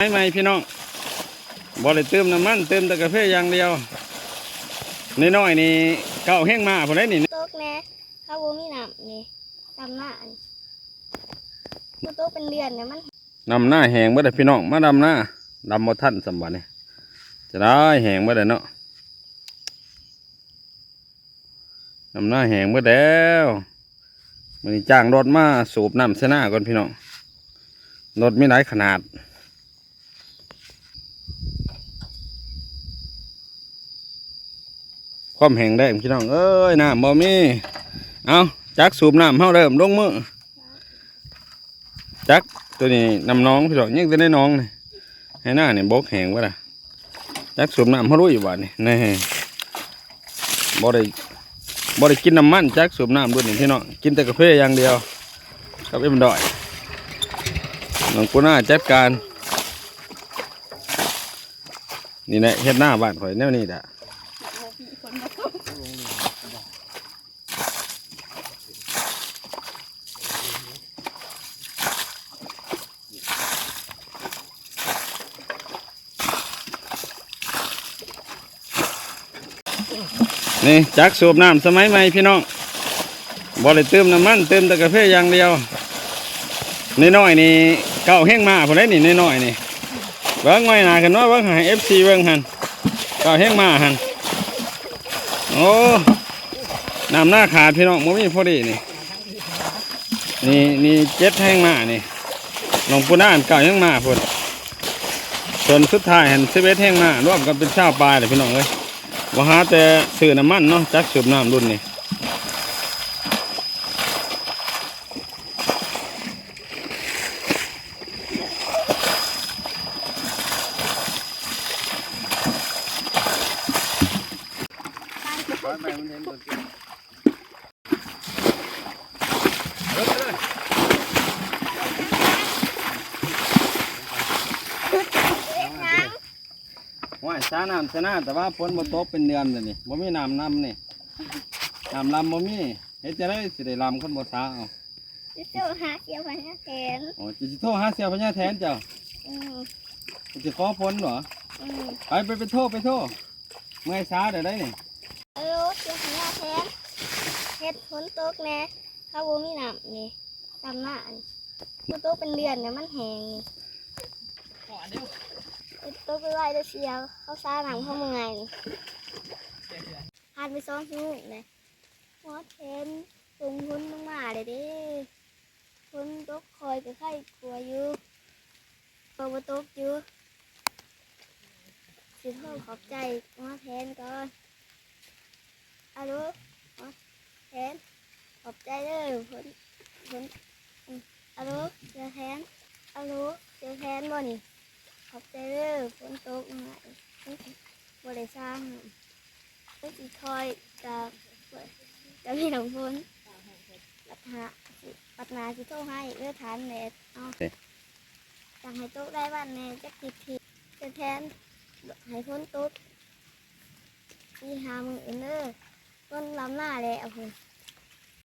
ไม่พี่น้องบ่ได้เติมน้ำมันเติมแต่กาแฟอย่างเดียวน้อยๆนี่เก่าแห้งมาพอได้นี่โต๊ะแม่ข้าวบุมีน้ำนี่ดำหน้าโต๊ะเป็นเดือนเนี่ยมันนำหน้าแห้งบ่ได้พี่น้องมาดำหน้าดำบ่ทันสมบัตินี่จะได้แห้งบ่ได้เนาะนำหน้าแห้งบ่แล้วมันจ้างรถมาสูบน้ำเสนาก่อนพี่น้องรถไม่หลายขนาดความแห้งได้พี่น้องเอ้ยน้ำบ่มีเอาจักสูบน้ำเฮาเริ่มลงมือจักตัวนี้นำน้องพี่น้องยังจะได้น้องนี่ให้หน้านี่บกแห้งวะล่ะจักสูบน้ำเฮารู้อยู่บ้านนี่นี่บ่ได้กินน้ำมันจักสูบน้ำด้วยนี่พี่น้องกินแต่กาแฟอย่างเดียวกับเอ็มดอยน้องกูน่าจัดการนี่แหละเฮ็ดหน้าบ้านข่อยแนวนี้แหละนี่จักสูบน้ำสมัยใหม่พี่น้องบ่ได้เติมน้ำมันเติมแต่กาแฟอย่างเดียวน้อยๆนี่เก่าแห้งมาพอได้นี่น้อยๆนี่เบิ้งไว้หนากันว่าเบิ้งให้ FC เบิ้งหันเก่าแห้งมาหันโอ้น้ำหน้าขาดพี่น้องบ่มีพอดีนี่เจ็ดแห้งมานี่ลงปูน่านเก่าแห้งมาพุ่นส่วนสุดท้ายหัน11แห้งมารวมกันเป็นชาวปลายเลยพี่น้องเลยว่าหาแต่ซื้อน้ำมันเนาะจักสูบน้ำรุ่นนี้ว่าช้าน้ำชนะแต่ว่าฝนบ่ตกเป็นเดือนเลยนี่บ่มีน้ำนี่น้ำลำบ่มีเฮ็ดจะได้สิได้ลำคนบ่ช้าเอาเจ้าหาเสียวพญาแทนอ๋อจิโทรหาเสียพญาแทนเจ้าจะขอฝนเหรอไปโทษเมื่อช้าเดี๋ยวได้นี่ฮัลโหลเสียวพญาแทนเฮ็ดฝนตกแน่ข้าวบุมีน้ำนี่ดำหน้าโต๊ะเป็นเดือนเนี่ยมันแห้งตัวไปไหวตัวเชียวเขาซ่าหนังเข้ามาไงหันไปซ้อมสนุกเลยมอเทนตุงหุ้นลงมาเลยดิหุ้นตกคอยกับไข่กลัวอยู่ตัวตกอยู่สิเพิ่มขอบใจมอเทนก่อนฮัลโหลมอเทนขอบใจเลยหุ้นฮัลโหลเจ้าแทนฮัลโหลเจ้าแทนบ่นี่ขอบใจเด้อฝนตกหน่อยบริษัทก็สิคอยจะมีหนังฝนปัดนาสิโทรให้เลือดทานเน็ตเอาสั่งให้โต๊ะได้บ้านเน็ตจะผิดจะแทนให้ฝนตกที่หามือเนอร์ต้นลำหน้าเลยเอาคุณ